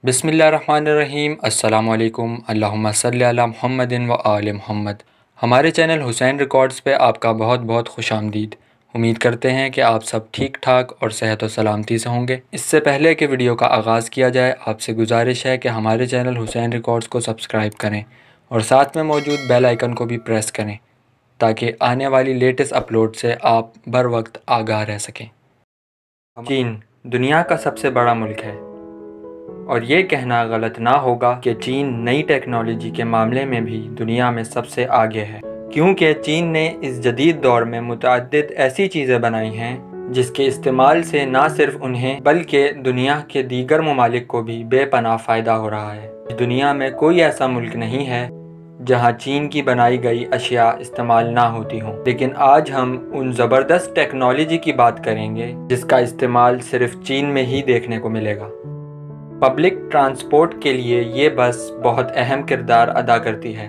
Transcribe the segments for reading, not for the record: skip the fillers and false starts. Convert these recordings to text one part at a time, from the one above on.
बिस्मिल्लाहिर्रहमानिर्रहीम। अस्सलाम वालेकुम। अल्लाहुम्मा सल्ली अला मुहम्मदिन व आले मुहम्मद। हमारे चैनल हुसैन रिकॉर्ड्स पे आपका बहुत बहुत खुशामदीद। उम्मीद करते हैं कि आप सब ठीक ठाक और सेहत व सलामती से होंगे। इससे पहले कि वीडियो का आगाज़ किया जाए, आपसे गुजारिश है कि हमारे चैनल हुसैन रिकॉर्ड्स को सब्सक्राइब करें और साथ में मौजूद बेल आइकन को भी प्रेस करें ताकि आने वाली लेटेस्ट अपलोड से आप बर वक्त आगाह रह सकें। चीन दुनिया का सबसे बड़ा मुल्क है और ये कहना गलत ना होगा कि चीन नई टेक्नोलॉजी के मामले में भी दुनिया में सबसे आगे है, क्योंकि चीन ने इस जदीद दौर में मुतअद्दिद ऐसी चीज़ें बनाई हैं जिसके इस्तेमाल से ना सिर्फ उन्हें बल्कि दुनिया के दीगर ममालिक को भी बेपनाह फ़ायदा हो रहा है। दुनिया में कोई ऐसा मुल्क नहीं है जहां चीन की बनाई गई अशिया इस्तेमाल ना होती हों, लेकिन आज हम उन ज़बरदस्त टेक्नोलॉजी की बात करेंगे जिसका इस्तेमाल सिर्फ चीन में ही देखने को मिलेगा। पब्लिक ट्रांसपोर्ट के लिए ये बस बहुत अहम किरदार अदा करती है,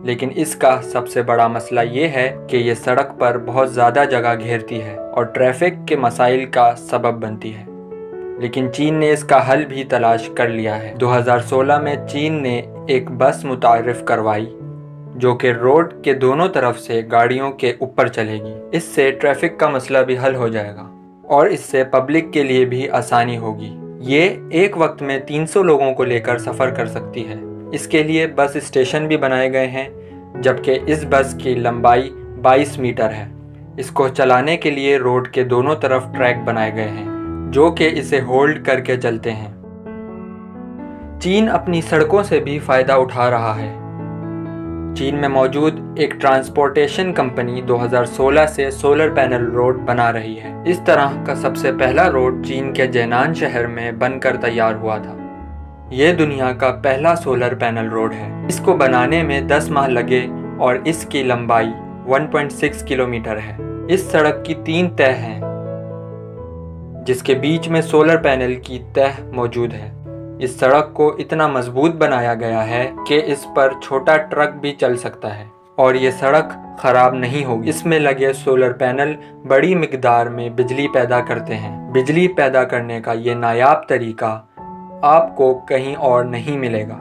लेकिन इसका सबसे बड़ा मसला ये है कि ये सड़क पर बहुत ज़्यादा जगह घेरती है और ट्रैफिक के मसाइल का सबब बनती है। लेकिन चीन ने इसका हल भी तलाश कर लिया है। 2016 में चीन ने एक बस मुतारिफ करवाई जो कि रोड के दोनों तरफ से गाड़ियों के ऊपर चलेगी। इससे ट्रैफिक का मसला भी हल हो जाएगा और इससे पब्लिक के लिए भी आसानी होगी। ये एक वक्त में 300 लोगों को लेकर सफ़र कर सकती है। इसके लिए बस स्टेशन भी बनाए गए हैं, जबकि इस बस की लंबाई 22 मीटर है। इसको चलाने के लिए रोड के दोनों तरफ ट्रैक बनाए गए हैं जो कि इसे होल्ड करके चलते हैं। चीन अपनी सड़कों से भी फ़ायदा उठा रहा है। चीन में मौजूद एक ट्रांसपोर्टेशन कंपनी 2016 से सोलर पैनल रोड बना रही है। इस तरह का सबसे पहला रोड चीन के जैनान शहर में बनकर तैयार हुआ था। ये दुनिया का पहला सोलर पैनल रोड है। इसको बनाने में 10 माह लगे और इसकी लंबाई 1.6 किलोमीटर है। इस सड़क की 3 तह हैं, जिसके बीच में सोलर पैनल की तह मौजूद है। इस सड़क को इतना मजबूत बनाया गया है कि इस पर छोटा ट्रक भी चल सकता है और ये सड़क ख़राब नहीं होगी। इसमें लगे सोलर पैनल बड़ी मिकदार में बिजली पैदा करते हैं। बिजली पैदा करने का ये नायाब तरीका आपको कहीं और नहीं मिलेगा।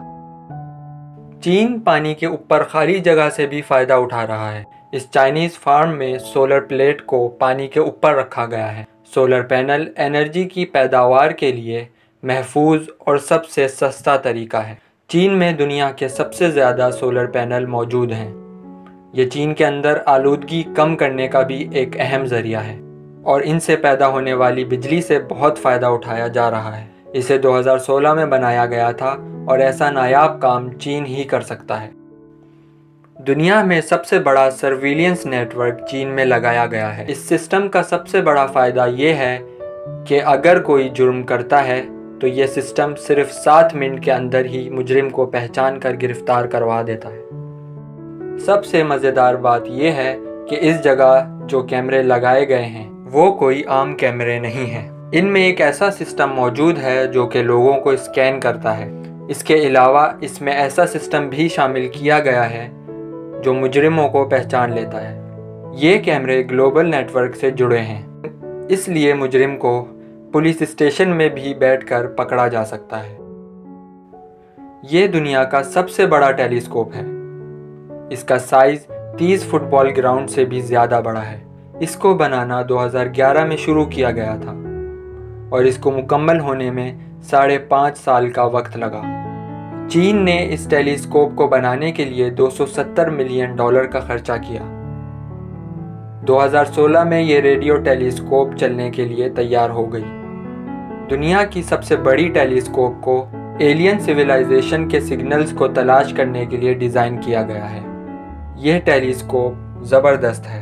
चीन पानी के ऊपर खाली जगह से भी फ़ायदा उठा रहा है। इस चाइनीज़ फार्म में सोलर प्लेट को पानी के ऊपर रखा गया है। सोलर पैनल एनर्जी की पैदावार के लिए महफूज और सबसे सस्ता तरीका है। चीन में दुनिया के सबसे ज़्यादा सोलर पैनल मौजूद हैं। ये चीन के अंदर आलूदगी कम करने का भी एक अहम ज़रिया है और इनसे पैदा होने वाली बिजली से बहुत फ़ायदा उठाया जा रहा है। इसे 2016 में बनाया गया था और ऐसा नायाब काम चीन ही कर सकता है। दुनिया में सबसे बड़ा सर्विलियंस नेटवर्क चीन में लगाया गया है। इस सिस्टम का सबसे बड़ा फ़ायदा ये है कि अगर कोई जुर्म करता है तो ये सिस्टम सिर्फ 7 मिनट के अंदर ही मुजरिम को पहचान कर गिरफ्तार करवा देता है। सबसे मज़ेदार बात यह है कि इस जगह जो कैमरे लगाए गए हैं वो कोई आम कैमरे नहीं हैं। इनमें एक ऐसा सिस्टम मौजूद है जो कि लोगों को स्कैन करता है। इसके अलावा इसमें ऐसा सिस्टम भी शामिल किया गया है जो मुजरिमों को पहचान लेता है। ये कैमरे ग्लोबल नेटवर्क से जुड़े हैं, इसलिए मुजरिम को पुलिस स्टेशन में भी बैठकर पकड़ा जा सकता है। ये दुनिया का सबसे बड़ा टेलीस्कोप है। इसका साइज़ 30 फुटबॉल ग्राउंड से भी ज़्यादा बड़ा है। इसको बनाना 2011 में शुरू किया गया था और इसको मुकम्मल होने में 5.5 साल का वक्त लगा। चीन ने इस टेलीस्कोप को बनाने के लिए $270 मिलियन का खर्चा किया। 2016 में ये रेडियो टेलीस्कोप चलने के लिए तैयार हो गई। दुनिया की सबसे बड़ी टेलीस्कोप को एलियन सिविलाइजेशन के सिग्नल्स को तलाश करने के लिए डिज़ाइन किया गया है। यह टेलीस्कोप ज़बरदस्त है।